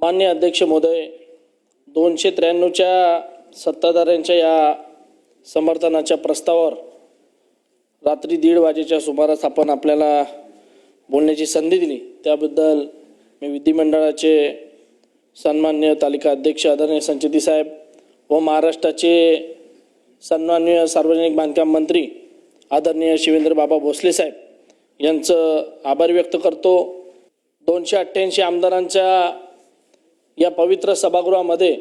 माननीय अध्यक्ष महोदय, 293च्या सत्ताधाऱ्यांच्या या समर्थनाच्या प्रस्तावावर रात्री 1:30 वाजेच्या सुमारास आपण आपल्याला बोलण्याची संधी दिली, त्याबद्दल मी विधिमंडळाचे सन्माननीय तालिका अध्यक्ष आदरणीय संचेती साहेब व महाराष्ट्राचे सन्माननीय सार्वजनिक बांधकाम मंत्री आदरणीय शिवेंद्र बाबा भोसले साहेब यांचं आभार व्यक्त करतो। 288 आमदारांच्या या पवित्र सभागृहामध्ये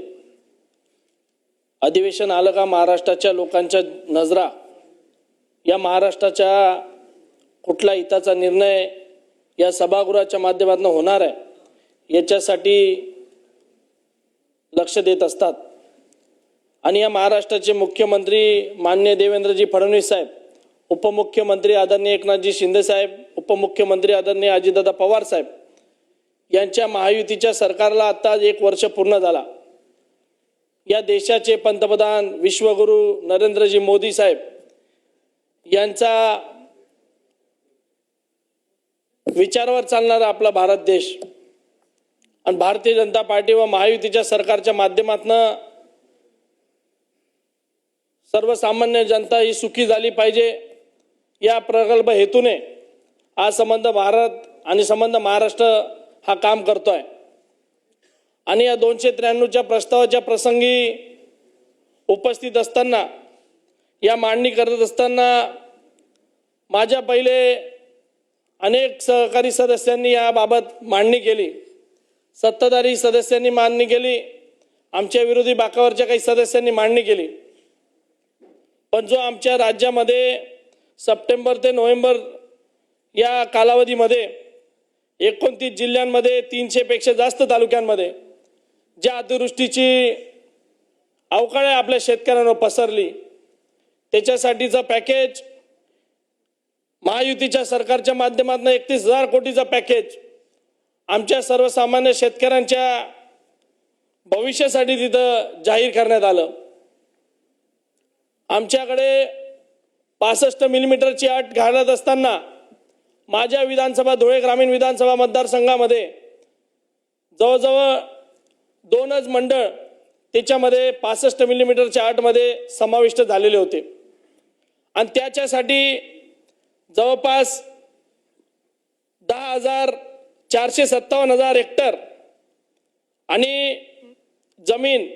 अधिवेशन आलं का महाराष्ट्राच्या लोकांच्या नजरा या महाराष्ट्राच्या कुठला हिताचा निर्णय या सभागृहाच्या माध्यमातून होणार आहे याच्यासाठी लक्ष देत असतात। आणि या महाराष्ट्राचे मुख्यमंत्री माननीय देवेंद्रजी फडणवीस साहेब, उपमुख्यमंत्री आदरणीय एकनाथजी शिंदे साहेब, उपमुख्यमंत्री आदरणीय अजितदादा पवार साहेब यांच्या महायुतीच्या सरकारला आता 1 वर्ष पूर्ण झाला। या देशाचे पंतप्रधान विश्वगुरु नरेंद्रजी मोदी साहेब यांचा विचारावर चालणारा आपला भारत देश आणि भारतीय जनता पार्टी व महायुतीच्या सरकारच्या माध्यमातून सर्वसामान्य जनता ही सुखी झाली पाहिजे या प्रगल्भ हेतूने हा संबंध भारत आणि संबंध महाराष्ट्र हा काम करतोय। आणि या 293च्या प्रस्तावाच्या प्रसंगी उपस्थित असताना या मांडणी करत असताना माझ्या पहिले अनेक सहकारी सदस्यांनी याबाबत मांडणी केली, सत्ताधारी सदस्यांनी मांडणी केली, आमच्या विरोधी बाकावरच्या काही सदस्यांनी मांडणी केली। पण जो आमच्या राज्यामध्ये सप्टेंबर ते नोव्हेंबर या कालावधीमध्ये 29 जिल्ह्यांमध्ये 300 पेक्षा जास्त तालुक्यांमध्ये ज्या अतिवृष्टीची अवकाळी आपल्या शेतकऱ्यांवर पसरली त्याच्यासाठीचं पॅकेज महायुतीच्या सरकारच्या माध्यमातून 31,000 कोटीचं पॅकेज आमच्या सर्वसामान्य शेतकऱ्यांच्या भविष्यासाठी तिथं जाहीर करण्यात आलं। आमच्याकडे 65 मिलीमीटरची अट घालत असताना माझ्या विधानसभा धुळे ग्रामीण विधानसभा मतदारसंघामध्ये जवळजवळ 2च मंडळ त्याच्यामध्ये 65 मिलीमीटरच्या अटमध्ये समाविष्ट झालेले होते आणि त्याच्यासाठी जवळपास 10,457 हेक्टर आणि जमीन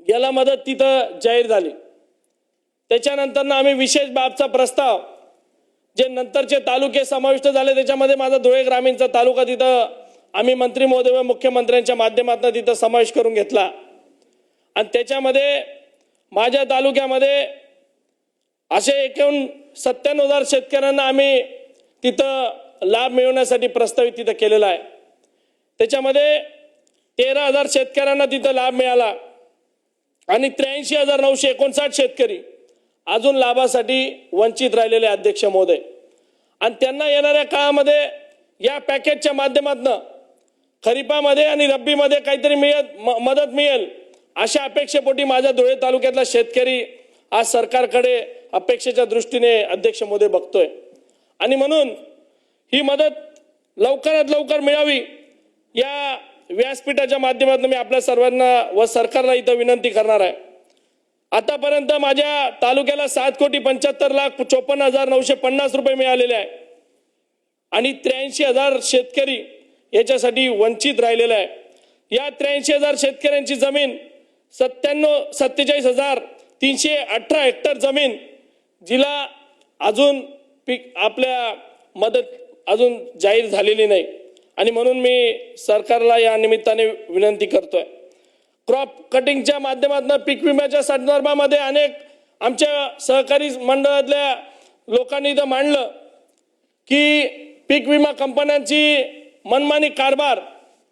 याला मदत तिथं जाहीर झाली। त्याच्यानंतर आम्ही विशेष बाबचा प्रस्ताव जे नंतरचे तालुके समाविष्ट झाले त्याच्यामध्ये माझा धुळे ग्रामीणचा तालुका तिथं आम्ही मंत्री महोदय व मुख्यमंत्र्यांच्या माध्यमातून तिथं समावेश करून घेतला आणि त्याच्यामध्ये माझ्या तालुक्यामध्ये असे एकूण 97,000 शेतकऱ्यांना आम्ही तिथं लाभ मिळवण्यासाठी प्रस्तावित तिथं केलेला आहे। त्याच्यामध्ये 13,000 शेतकऱ्यांना तिथं लाभ मिळाला आणि 83,959 शेतकरी अजून लाभासाठी वंचित राहिलेले अध्यक्ष महोदय आणि त्यांना येणाऱ्या काळामध्ये या पॅकेजच्या माध्यमातून खरीपामध्ये आणि रब्बीमध्ये काहीतरी मदत मिळेल अशा अपेक्षेपोटी माझ्या धुळे तालुक्यातला शेतकरी आज सरकारकडे अपेक्षेच्या दृष्टीने अध्यक्ष महोदय बघतोय आणि म्हणून ही मदत लवकरात लवकर मिळावी या व्यासपीठाच्या माध्यमातून मी आपल्या सर्वांना व सरकारला इथं विनंती करणार आहे। आतापर्यंत माझ्या तालुक्याला 7,75,54,950 रुपये मिळालेले आहे आणि 83,000 शेतकरी याच्यासाठी वंचित राहिलेले आहे। या 83,000 शेतकऱ्यांची जमीन 47,318 हेक्टर जमीन जिला अजून आपल्या मदत अजून जाहीर झालेली नाही आणि म्हणून मी सरकारला या निमित्ताने विनंती करतोय। क्रॉप कटिंगच्या माध्यमातून पीक विम्याच्या संदर्भामध्ये अनेक आमच्या सहकारी मंडळातल्या लोकांनी इथं मांडलं की पीक विमा कंपन्यांची मनमानी कारभार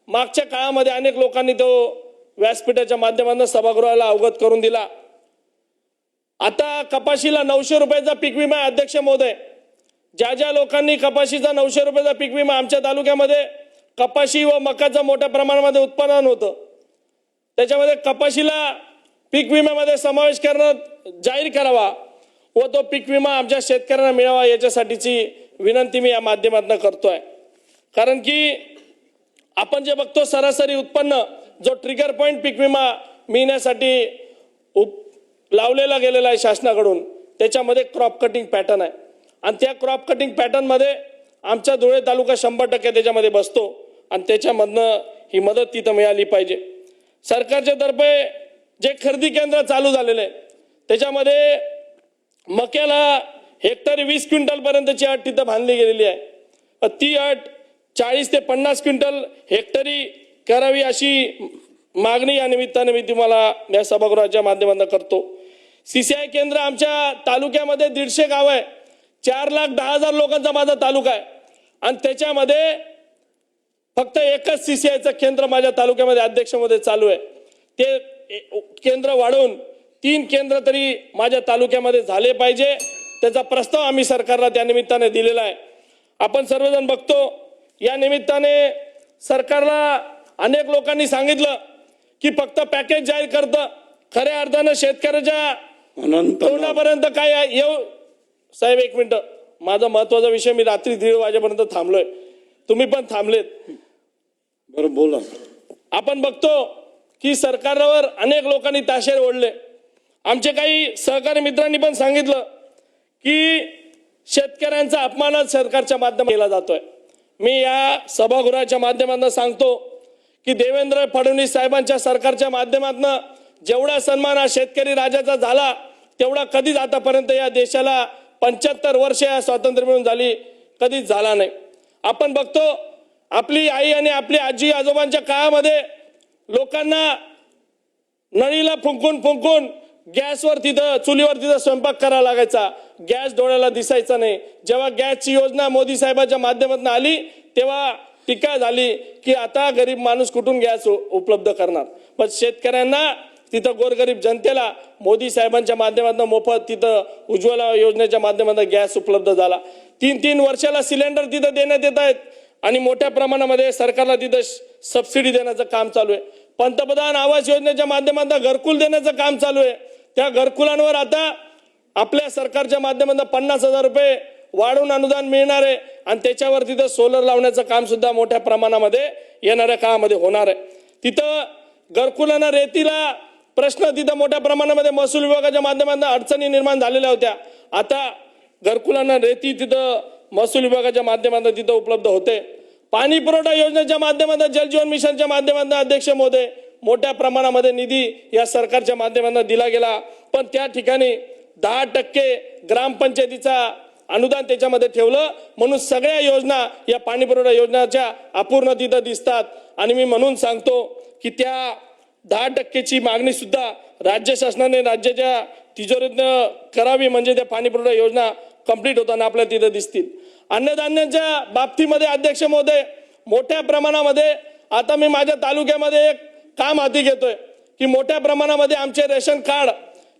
मागच्या काळामध्ये अनेक लोकांनी तो व्यासपीठाच्या माध्यमातून सभागृहाला अवगत करून दिला। आता कपाशीला 900 रुपयाचा पीक विमा आहे अध्यक्ष महोदय। ज्या ज्या लोकांनी कपाशीचा 900 रुपयाचा पीक विमा आमच्या तालुक्यामध्ये कपाशी व मकाचं मोठ्या प्रमाणामध्ये उत्पादन होतं त्याच्यामध्ये कपाशीला पीक विम्यामध्ये समावेश करणं जाहीर करावा व तो पीक विमा आमच्या शेतकऱ्यांना मिळावा याच्यासाठीची विनंती मी या माध्यमातून करतोय। कारण की आपण जे बघतो सरासरी उत्पन्न जो ट्रिगर पॉइंट पीक विमा मिळण्यासाठी लावलेला गेलेला आहे शासनाकडून, त्याच्यामध्ये क्रॉप कटिंग पॅटर्न आहे आणि त्या क्रॉप कटिंग पॅटर्न मध्ये आमचा धुळे तालुका 100% त्याच्यामध्ये बसतो आणि त्याच्यामधनं ही मदत तिथं मिळाली पाहिजे। सरकारच्या तर्फे जे खरेदी केंद्र चालू झालेले आहे त्याच्यामध्ये मक्याला हेक्टरी 20 क्विंटल पर्यंतची अट तिथं बांधली गेलेली आहे। ती अट 40 ते 50 क्विंटल हेक्टरी करावी अशी मागणी या निमित्ताने मी तुम्हाला या सभागृहाच्या माध्यमातून करतो। CCI केंद्र आमच्या तालुक्यामध्ये 150 गाव आहे, 4,10,000 लोकांचा माझा तालुका आहे आणि त्याच्यामध्ये फक्त एकच CCIचं केंद्र माझ्या तालुक्यामध्ये अध्यक्षमध्ये चालू आहे। ते केंद्र वाढवून 3 केंद्र तरी माझ्या तालुक्यामध्ये झाले पाहिजे, त्याचा प्रस्ताव आम्ही सरकारला त्या निमित्ताने दिलेला आहे। आपण सर्वजण बघतो या निमित्ताने सरकारला अनेक लोकांनी सांगितलं की फक्त पॅकेज जाहीर करतं, खऱ्या अर्थानं शेतकऱ्याच्या तोंडापर्यंत काय येऊ। साहेब एक मिनिट, माझा महत्वाचा विषय, मी रात्री 1:30 वाजेपर्यंत थांबलोय, तुम्ही पण थांबलेत, बरं बोला। आपण बघतो की सरकारवर अनेक लोकांनी ताशेरे ओढले। आमचे काही सहकारी मित्रांनी पण सांगितलं की शेतकऱ्यांचा अपमान सरकारच्या माध्यमातून केला जातोय। मी या सभागृहाच्या माध्यमातून सांगतो की देवेंद्र फडणवीस साहेबांच्या सरकारच्या माध्यमातून जेवढा सन्मान हा शेतकरी राजाचा झाला तेवढा कधीच आतापर्यंत या देशाला 75 वर्ष स्वातंत्र्य मिळून झाली कधीच झाला नाही। आपण बघतो आपली आई आणि आपली आजी आजोबांच्या काळामध्ये लोकांना नळीला फुंकून गॅसवर तिथं चुलीवर तिथं स्वयंपाक करावा लागायचा, गॅस डोळ्याला दिसायचा नाही। जेव्हा गॅसची योजना मोदी साहेबांच्या माध्यमातून आली तेव्हा टीका झाली की आता गरीब माणूस कुठून गॅस उपलब्ध करणार, पण शेतकऱ्यांना तिथं गोरगरीब जनतेला मोदी साहेबांच्या माध्यमातून मोफत तिथं उज्ज्वला योजनेच्या माध्यमातून गॅस उपलब्ध झाला। 3-3 वर्षाला सिलेंडर तिथं देण्यात येत आहेत आणि मोठ्या प्रमाणामध्ये सरकारला तिथं सबसिडी देण्याचं काम चालू आहे। पंतप्रधान आवास योजनेच्या माध्यमातून घरकुल देण्याचं काम चालू आहे। त्या घरकुलांवर आता आपल्या सरकारच्या माध्यमातून 50,000 रुपये वाढून अनुदान मिळणार आहे आणि त्याच्यावर तिथं सोलर लावण्याचं काम सुद्धा मोठ्या प्रमाणामध्ये येणाऱ्या काळामध्ये होणार आहे। तिथं घरकुलांना रेतीला प्रश्न तिथं मोठ्या प्रमाणामध्ये महसूल विभागाच्या माध्यमातून अडचणी निर्माण झालेल्या होत्या, आता घरकुलांना रेती तिथं महसूल विभागाच्या माध्यमातून तिथं उपलब्ध होते। पाणी पुरवठा योजनेच्या माध्यमातून जलजीवन मिशनच्या माध्यमातून अध्यक्ष महोदय मोठ्या प्रमाणामध्ये निधी या सरकारच्या माध्यमातून दिला गेला, पण त्या ठिकाणी 10% ग्रामपंचायतीचा अनुदान त्याच्यामध्ये ठेवलं म्हणून सगळ्या योजना या पाणी पुरवठा योजनाच्या अपूर्ण तिथं दिसतात। आणि मी म्हणून सांगतो की त्या 10%ची मागणी सुद्धा राज्य शासनाने राज्याच्या तिजोरीतनं करावी, म्हणजे त्या पाणी पुरवठा योजना कंप्लीट होताना आपल्याला तिथं दिसतील। अन्नधान्याच्या बाबतीमध्ये अध्यक्ष महोदय मोठ्या प्रमाणामध्ये आता मी माझ्या तालुक्यामध्ये एक काम हाती घेतोय की मोठ्या प्रमाणामध्ये आमचे रेशन कार्ड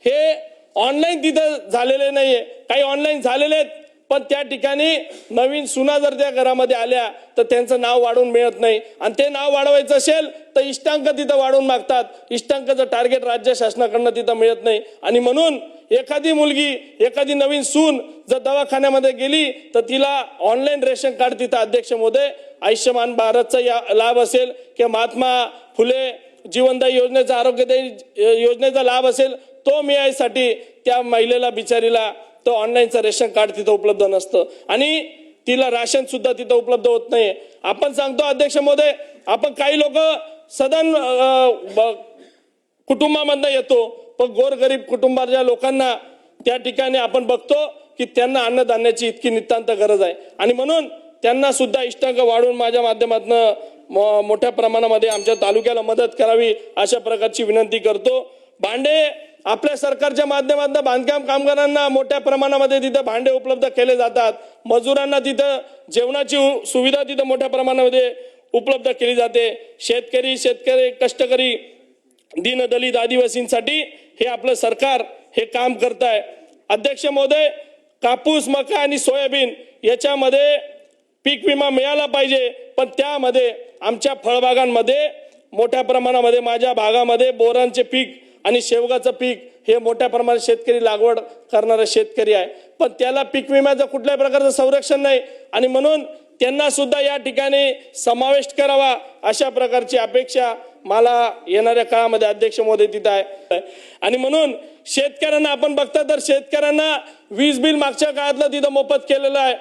हे ऑनलाईन तिथं झालेले नाहीये, काही ऑनलाईन झालेले आहेत, पण त्या ठिकाणी नवीन सुना जर त्या घरामध्ये आल्या तर त्यांचं नाव वाढवून मिळत नाही आणि ते नाव वाढवायचं असेल तर इष्टांक तिथं वाढवून मागतात, इष्टांकाचं टार्गेट राज्य शासनाकडनं तिथं मिळत नाही। आणि म्हणून एखादी मुलगी एखादी नवीन सून जर दवाखान्यामध्ये गेली तर तिला ऑनलाईन रेशन कार्ड तिथं अध्यक्ष महोदय आयुष्यमान भारतचा लाभ असेल किंवा महात्मा फुले जीवनदायी योजनेचा आरोग्यदायी योजनेचा लाभ असेल तो मिळायसाठी त्या महिलेला बिचारीला तो ऑनलाईनचं रेशन कार्ड तिथं उपलब्ध नसतं आणि तिला राशन सुद्धा तिथं उपलब्ध होत नाही। आपण सांगतो अध्यक्ष महोदय, आपण काही लोक सदन कुटुंबामधनं येतो, पण गोरगरीब कुटुंबाच्या लोकांना त्या ठिकाणी आपण बघतो की त्यांना अन्नधान्याची इतकी नितांत गरज आहे आणि म्हणून त्यांना सुद्धा इष्टांक वाढवून माझ्या माध्यमातून मोठ्या प्रमाणामध्ये आमच्या तालुक्याला मदत करावी अशा प्रकारची विनंती करतो। भांडे आपल्या सरकारच्या माध्यमातून बांधकाम कामगारांना मोठ्या प्रमाणामध्ये तिथं भांडे उपलब्ध केले जातात, मजुरांना तिथं जेवणाची सुविधा तिथं मोठ्या प्रमाणामध्ये उपलब्ध केली जाते। शेतकरी कष्टकरी दीनदलित आदिवासींसाठी हे आपलं सरकार हे काम करत आहे। अध्यक्ष महोदय, कापूस मका आणि सोयाबीन याच्यामध्ये पीक विमा मिळाला पाहिजे, पण त्यामध्ये आमच्या फळबागांमध्ये मोठ्या प्रमाणामध्ये माझ्या भागामध्ये बोरांचे पीक आणि शेवगाचं पीक हे मोठ्या प्रमाणात शेतकरी लागवड करणारे शेतकरी आहे, पण त्याला पीक विम्याचं कुठल्याही प्रकारचं संरक्षण नाही आणि म्हणून त्यांना सुद्धा या ठिकाणी समावेश करावा अशा प्रकारची अपेक्षा मला येणाऱ्या काळामध्ये अध्यक्ष महोदय तिथं आहे. आणि म्हणून शेतकऱ्यांना आपण बघता तर शेतकऱ्यांना वीज बिल मागच्या काळातलं तिथं मोफत केलेलं आहे,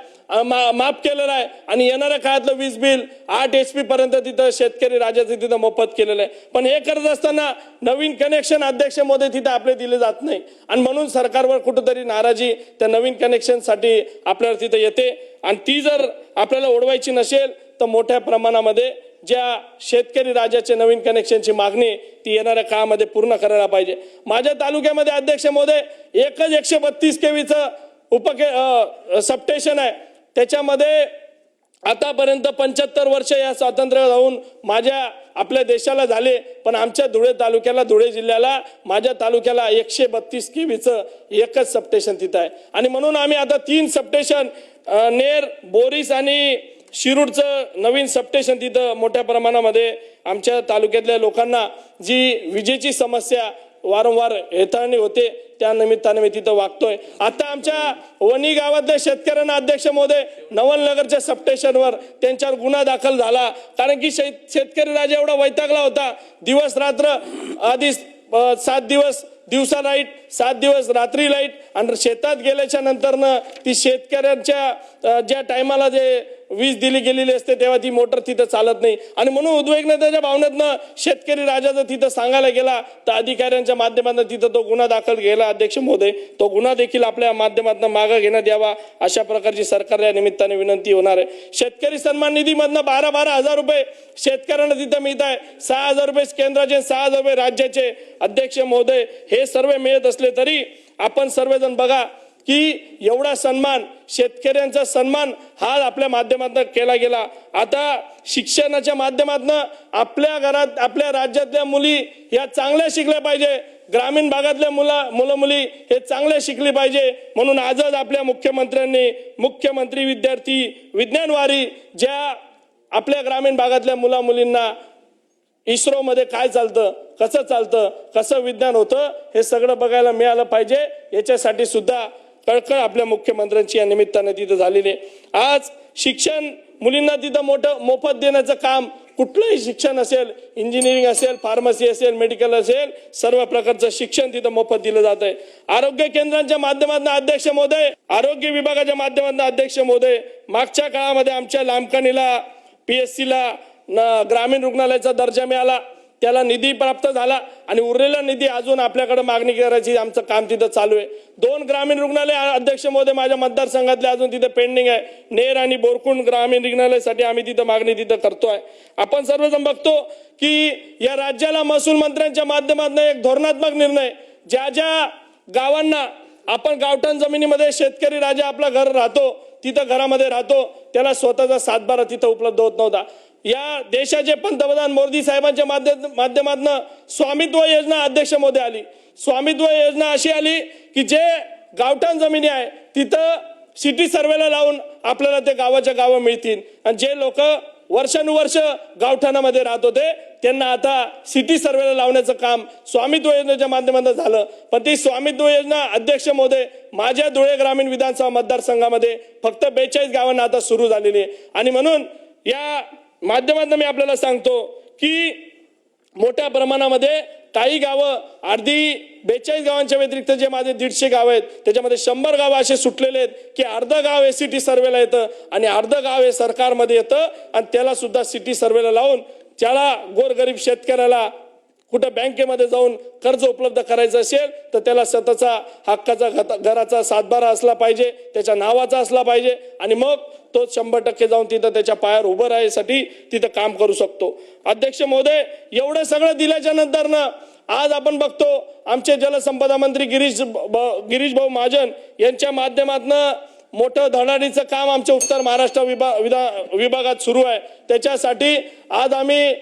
माफ केलेलं आहे आणि येणाऱ्या काळातलं वीज बिल 8 HP पर्यंत तिथं शेतकरी राजाचं तिथं मोफत केलेलं आहे. पण हे करत असताना नवीन कनेक्शन अध्यक्ष महोदय तिथं आपले दिले जात नाही आणि म्हणून सरकारवर कुठंतरी नाराजी त्या नवीन कनेक्शनसाठी आपल्याला तिथं येते आणि ती जर आपल्याला ओढवायची नसेल तर मोठ्या प्रमाणामध्ये ज्या शेतकरी राजाचे नवीन कनेक्शनची मागणी ती येणाऱ्या काळामध्ये पूर्ण करायला पाहिजे. माझ्या तालुक्यामध्ये अध्यक्ष महोदय एकच 132 kV सबस्टेशन आहे. त्याच्यामध्ये आतापर्यंत 75 वर्ष या स्वातंत्र्य जाऊन आपल्या देशाला झाले, पण आमच्या धुळे तालुक्याला, धुळे जिल्ह्याला, माझ्या तालुक्याला 132 kV एकच सबस्टेशन तिथं आहे. आणि म्हणून आम्ही आता 3 सबस्टेशन नेर, बोरीस आणि शिरूरचं नवीन सबस्टेशन तिथं मोठ्या प्रमाणामध्ये आमच्या तालुक्यातल्या लोकांना जी विजेची समस्या वारंवार हेताळणी होते त्या निमित्ताने मी तिथं वागतोय. आता आमच्या वणी गावातल्या शेतकऱ्यांना अध्यक्ष महोदय नवलनगरच्या सबस्टेशनवर त्यांच्यावर गुन्हा दाखल झाला, कारण की शेतकरी राजा एवढा वैतागला होता. दिवस रात्र आधी 7 दिवस दिवसा लाईट, 7 दिवस रात्री लाईट आणि शेतात गेल्याच्या नंतरनं ती शेतकऱ्यांच्या ज्या टायमाला जे वीज दिली गेलेली असते तेव्हा ती मोटर तिथं चालत नाही आणि म्हणून उद्विग्नतेच्या भावनेतनं शेतकरी राजा जर तिथं सांगायला गेला तर अधिकाऱ्यांच्या माध्यमातून तिथं तो गुन्हा दाखल केला. अध्यक्ष महोदय तो गुन्हा देखील आपल्या माध्यमातून मागे घेण्यात यावा अशा प्रकारची सरकारला या निमित्ताने विनंती होणार आहे. शेतकरी सन्मान निधीमधनं 12,000 रुपये शेतकऱ्यांना तिथं मिळत आहे. 6,000 रुपये केंद्राचे, 6,000 रुपये राज्याचे. अध्यक्ष महोदय हे सर्व मिळत असले तरी आपण सर्वजण बघा की एवढा सन्मान, शेतकऱ्यांचा सन्मान हा आपल्या माध्यमातून केला गेला. आता शिक्षणाच्या माध्यमातून आपल्या घरात, आपल्या राज्यातल्या मुली या चांगल्या शिकल्या पाहिजे, ग्रामीण भागातल्या मुलं मुली हे चांगले शिकली पाहिजे. म्हणून आजच आपल्या मुख्यमंत्र्यांनी मुख्यमंत्री विद्यार्थी विज्ञान वारी ज्या आपल्या ग्रामीण भागातल्या मुलींना इस्रोमध्ये काय चालतं, कसं विज्ञान होतं हे सगळं बघायला मिळालं पाहिजे. याच्यासाठी सुद्धा कळकळ आपल्या मुख्यमंत्र्यांची या निमित्ताने तिथं झालेली आहे. आज शिक्षण मुलींना तिथं मोफत देण्याचं काम, कुठलंही शिक्षण असेल, इंजिनिअरिंग असेल, फार्मसी असेल, मेडिकल असेल, सर्व प्रकारचं शिक्षण तिथं मोफत दिलं जात आहे. आरोग्य केंद्रांच्या माध्यमातून अध्यक्ष महोदय, आरोग्य विभागाच्या माध्यमातून अध्यक्ष महोदय, मागच्या काळामध्ये आमच्या लांबकानीला PSCला ग्रामीण रुग्णालयाचा दर्जा मिळाला, त्याला निधी प्राप्त झाला आणि उरलेला निधी अजून आपल्याकडे मागणी करायची आमचं काम तिथं चालू आहे. 2 ग्रामीण रुग्णालय अध्यक्ष महोदय माझ्या मतदारसंघातले अजून तिथं पेंडिंग आहे. नेर आणि बोरकुंड ग्रामीण रुग्णालयासाठी आम्ही तिथं मागणी तिथं करतोय. आपण सर्वजण बघतो की या राज्याला महसूल मंत्र्यांच्या माध्यमातून एक धोरणात्मक निर्णय, ज्या गावांना आपण गावठाण जमिनीमध्ये शेतकरी राजा आपला घर राहतो तिथं घरामध्ये राहतो त्याला स्वतःचा 7/12 तिथं उपलब्ध होत नव्हता. या देशाचे पंतप्रधान मोदी साहेबांच्या माध्यमातून स्वामित्व योजना अध्यक्ष महोदय आली. स्वामित्व योजना अशी आली की जे गावठाण जमिनी आहे तिथं सिटी सर्वेला लावून आपल्याला ते गावाच्या गावं मिळतील आणि जे लोक वर्षानुवर्ष गावठाणामध्ये राहत होते त्यांना आता सिटी सर्वेला लावण्याचं काम स्वामित्व योजनेच्या माध्यमातून झालं. पण ती स्वामित्व योजना अध्यक्ष महोदय माझ्या धुळे ग्रामीण विधानसभा मतदारसंघामध्ये फक्त 42 गावांना आता सुरू झालेली आहे. आणि म्हणून या माध्यमातून मी आपल्याला सांगतो की मोठ्या प्रमाणामध्ये काही गावं, अर्धी 42 गावांच्या व्यतिरिक्त जे माझे 150 गाव आहेत त्याच्यामध्ये 100 गावं असे सुटलेले आहेत की अर्ध गाव हे सिटी सर्वेला येतं आणि अर्ध गाव हे सरकारमध्ये येतं आणि त्याला सुद्धा सिटी सर्वेला लावून त्याला गोरगरीब शेतकऱ्याला कुठं बँकेमध्ये जाऊन कर्ज उपलब्ध करायचं असेल तर त्याला स्वतःचा हक्काचा घराचा 7/12 असला पाहिजे, त्याच्या नावाचा असला पाहिजे आणि मग तो 100% जाऊन तिथं त्याच्या पायावर उभं राहण्यासाठी तिथं काम करू शकतो. अध्यक्ष महोदय एवढं सगळं दिल्याच्या नंतरनं आज आपण बघतो आमचे जलसंपदा मंत्री गिरीश भाऊ महाजन यांच्या माध्यमातून मोठं धडाडीचं काम आमच्या उत्तर महाराष्ट्र विभागात सुरू आहे. त्याच्यासाठी आज आम्ही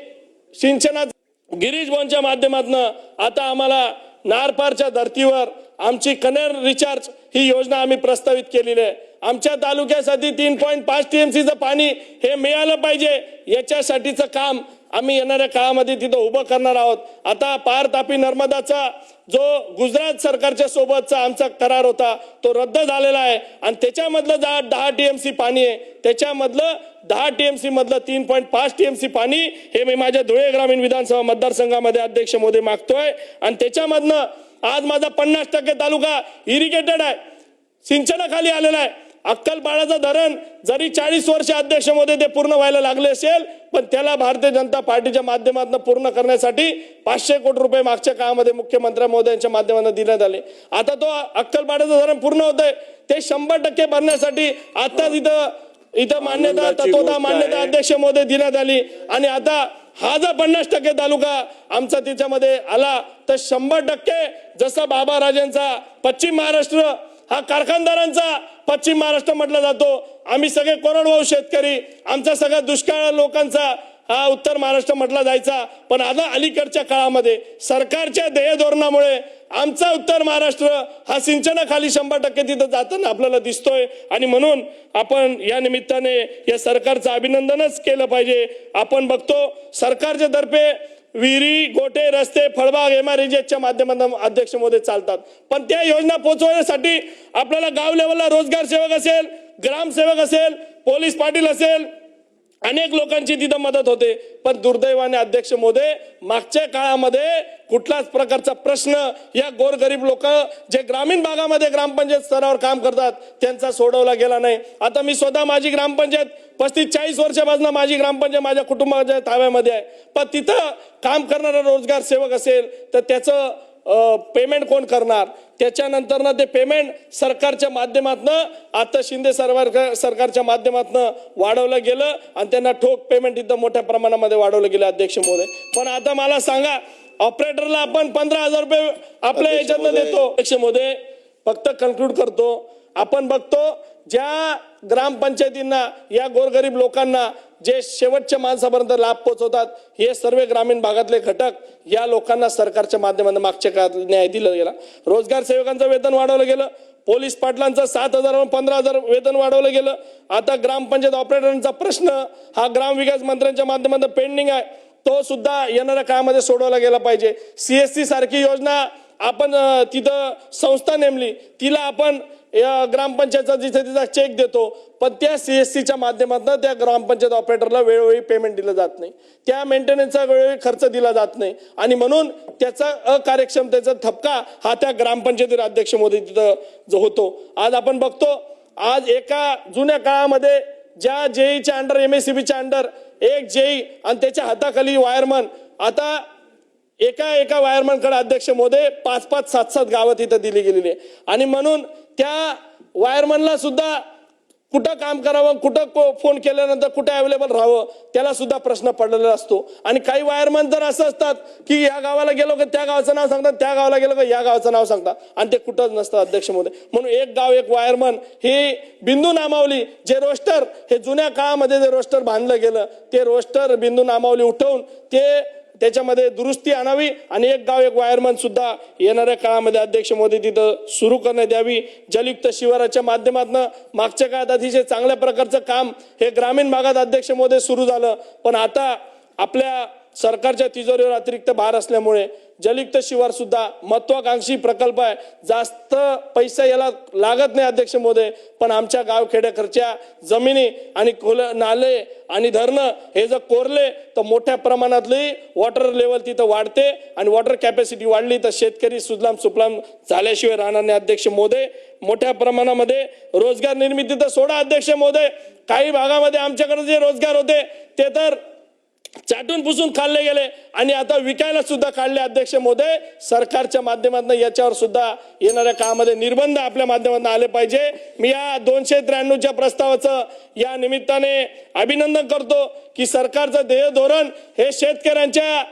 सिंचनात गिरीश भाऊंच्या माध्यमातून आता आम्हाला नारपारच्या धर्तीवर आमची कनेर रिचार्ज ही योजना आम्ही प्रस्तावित केलेली आहे. आमच्या तालुक्यासाठी 3.5 TMCचं पाणी हे मिळालं पाहिजे याच्यासाठीचं काम आम्ही येणाऱ्या काळामध्ये तिथं उभं करणार आहोत. आता पार तापी नर्मदाचा जो गुजरात सरकारच्या सोबतचा आमचा करार होता तो रद्द झालेला आहे आणि त्याच्यामधलं 10 TMC पाणी आहे, त्याच्यामधलं 10 TMC मधलं 3.5 TMC पाणी हे मी माझ्या धुळे ग्रामीण विधानसभा मतदारसंघामध्ये अध्यक्ष मोदी मागतोय आणि त्याच्यामधनं आज माझा 50% तालुका इरिगेटेड आहे, सिंचनाखाली आलेला आहे. अक्कलपाडाचं धरण जरी 40 वर्ष अध्यक्ष मोदी ते पूर्ण व्हायला लागले असेल पण त्याला भारतीय जनता पार्टीच्या माध्यमातून पूर्ण करण्यासाठी 500 कोटी रुपये मागच्या काळामध्ये मुख्यमंत्री मोदींच्या माध्यमातून देण्यात आले. आता तो अक्कलपाडाचं धरण पूर्ण होतंय ते 100% भरण्यासाठी आता इथं मान्यता तत्वता मान्यता अध्यक्ष मोदी देण्यात आली आणि आता हा जर 50% तालुका आमचा त्याच्यामध्ये आला तर 100% जसं बाबा राजांचा पश्चिम महाराष्ट्र हा कारखानदारांचा पश्चिम महाराष्ट्र म्हटला जातो, आम्ही सगळे कोरडवाहू शेतकरी, आमचा सगळा दुष्काळ लोकांचा हा उत्तर महाराष्ट्र म्हटला जायचा. पण आता अलीकडच्या काळामध्ये सरकारच्या ध्येय धोरणामुळे आमचा उत्तर महाराष्ट्र हा सिंचनाखाली 100% तिथं जाताना आपल्याला दिसतोय आणि म्हणून आपण या निमित्ताने या सरकारचं अभिनंदनच केलं पाहिजे. आपण बघतो सरकारच्या तर्फे विहिरी, गोटे, रस्ते, फळबाग, MREGच्या माध्यमातून अध्यक्ष मोदी चालतात पण त्या योजना पोहोचवण्यासाठी आपल्याला गाव लेवलला रोजगार सेवक असेल, ग्रामसेवक असेल, पोलीस पाटील असेल, अनेक लोकांची तिथं मदत होते. पण दुर्दैवाने अध्यक्ष मोदी मागच्या काळामध्ये कुठलाच प्रकारचा प्रश्न या गोरगरीब लोक जे ग्रामीण भागामध्ये ग्रामपंचायत स्तरावर काम करतात त्यांचा सोडवला गेला नाही. आता मी स्वतः माझी ग्रामपंचायत 35-40 वर्षापासून माझी ग्रामपंचायत माझ्या कुटुंबाच्या ताब्यामध्ये आहे. पण तिथं काम करणारा रोजगार सेवक असेल तर त्याचं पेमेंट कोण करणार? त्याच्यानंतर ना ते पेमेंट सरकारच्या माध्यमातून आता शिंदे सरकारच्या माध्यमातून वाढवलं गेलं आणि त्यांना ठोक पेमेंट इथं मोठ्या प्रमाणामध्ये वाढवलं गेलं अध्यक्ष महोदय. पण आता मला सांगा ऑपरेटरला आपण 15,000 रुपये आपल्या याच्यातनं देतो. अध्यक्ष महोदय फक्त कन्क्लूड करतो, आपण बघतो ज्या ग्रामपंचायतींना या गोरगरीब लोकांना जे शेवटच्या माणसापर्यंत लाभ पोहोचवतात हे सर्व ग्रामीण भागातले घटक या लोकांना सरकारच्या माध्यमातून मागच्या काळात न्याय दिला गेला. रोजगार सेवकांचं वेतन वाढवलं गेलं, पोलीस पाटलांचं 7,000 15,000 वेतन वाढवलं गेलं. आता ग्रामपंचायत ऑपरेटरांचा प्रश्न हा ग्रामविकास मंत्र्यांच्या माध्यमातून पेंडिंग आहे, तो सुद्धा येणाऱ्या काळामध्ये सोडवला गेला पाहिजे. CSC सारखी योजना आपण तिथं संस्था नेमली, तिला आपण ग्रामपंचायतचा जिथे तिचा चेक देतो पण त्या CSCच्या माध्यमातून त्या ग्रामपंचायत ऑपरेटरला वेळोवेळी पेमेंट दिलं जात नाही, त्या मेंटेनन्सचा वेळोवेळी खर्च दिला जात नाही आणि म्हणून त्याचा अकार्यक्षमतेचा ठपका हा त्या ग्रामपंचायतीवर अध्यक्ष मोदी तिथं जो होतो. आज आपण बघतो आज एका जुन्या काळामध्ये ज्या JEच्या अंडर MSCBच्या अंडर एक JE आणि त्याच्या हाताखाली वायरमन, आता एका वायरमनकडे अध्यक्ष मोदी 5-5, 7-7 गावं तिथं दिली गेलेली आहे आणि म्हणून त्या वायरमनला सुद्धा कुठं काम करावं, कुठं फोन केल्यानंतर कुठं अवेलेबल राहावं त्याला सुद्धा प्रश्न पडलेला असतो. आणि काही वायरमन तर असं असतात की या गावाला गेलो की त्या गावाचं नाव सांगतात, त्या गावाला गेलो की या गावाचं नाव सांगतात आणि ते कुठंच नसतं अध्यक्ष महोदय. म्हणून एक गाव एक वायरमन ही बिंदू नामावली जे रोस्टर हे जुन्या काळामध्ये जे रोस्टर बांधलं गेलं ते रोस्टर बिंदू नामावली उठवून त्याच्यामध्ये दुरुस्ती आणावी आणि एक गाव एक वायरमन सुद्धा येणाऱ्या काळामध्ये अध्यक्ष मोदी तिथं सुरू करण्यात यावी. जलयुक्त शिवाराच्या माध्यमातून मागच्या काळात अतिशय चांगल्या प्रकारचं काम हे ग्रामीण भागात अध्यक्ष मोदी सुरू झालं पण आता आपल्या सरकारच्या तिजोरीवर अतिरिक्त भार असल्यामुळे जलयुक्त शिवार सुद्धा महत्वाकांक्षी प्रकल्प आहे, जास्त पैसा याला लागत नाही अध्यक्ष महोदय, पण आमच्या गावखेड्याकडच्या जमिनी आणि नाले आणि धरणं हे जर कोरले तर मोठ्या प्रमाणातली वॉटर लेवल तिथं वाढते आणि वॉटर कॅपॅसिटी वाढली तर शेतकरी सुजलाम सुफलाम झाल्याशिवाय राहणार नाही अध्यक्ष महोदय. मोठ्या प्रमाणामध्ये रोजगार निर्मिती तर सोडा अध्यक्ष महोदय, काही भागामध्ये आमच्याकडे जे रोजगार होते ते तर चाटून पुसून खाल्ले गेले आणि आता विकायला सुद्धा काढले अध्यक्ष महोदय. सरकारच्या माध्यमातून याच्यावर सुद्धा येणाऱ्या काळामध्ये निर्बंध आपल्या माध्यमातून आले पाहिजे. मी या 293च्या प्रस्तावाचं या निमित्ताने अभिनंदन करतो की सरकारचं ध्येय धोरण हे शेतकऱ्यांच्या,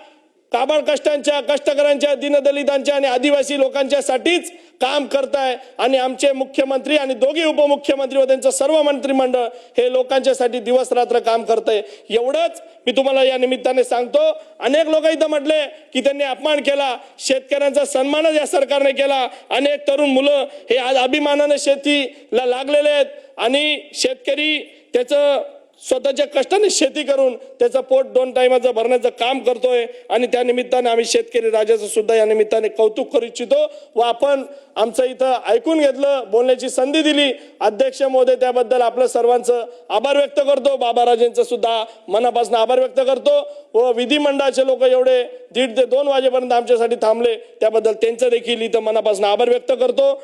काबाड कष्टांच्या, कष्टकऱ्यांच्या, दीनदलितांच्या आणि आदिवासी लोकांच्यासाठीच काम करताय आणि आमचे मुख्यमंत्री आणि दोघी उपमुख्यमंत्री व त्यांचं सर्व मंत्रिमंडळ हे लोकांच्यासाठी दिवस रात्र काम करतंय. एवढंच मी तुम्हाला या निमित्ताने सांगतो. अनेक लोक इथं म्हटले की त्यांनी अपमान केला, शेतकऱ्यांचा सन्मानच या सरकारने केला. अनेक तरुण मुलं हे आज अभिमानाने शेतीला लागलेले आहेत आणि शेतकरी त्याचं स्वतःच्या कष्टाने शेती करून त्याचं पोट 2 टाइमाचं भरण्याचं काम करतोय आणि त्या निमित्ताने आम्ही शेतकरी राजाचं सुद्धा या निमित्ताने कौतुक करू इच्छितो व आपण आमचं इथं ऐकून घेतलं, बोलण्याची संधी दिली. अध्यक्ष महोदय त्याबद्दल आपलं सर्वांचं आभार व्यक्त करतो. बाबाराजेंचं सुद्धा मनापासून आभार व्यक्त करतो व विधिमंडळाचे लोक एवढे 1:30 ते 2 वाजेपर्यंत आमच्यासाठी थांबले त्याबद्दल त्यांचं देखील इथं मनापासून आभार व्यक्त करतो.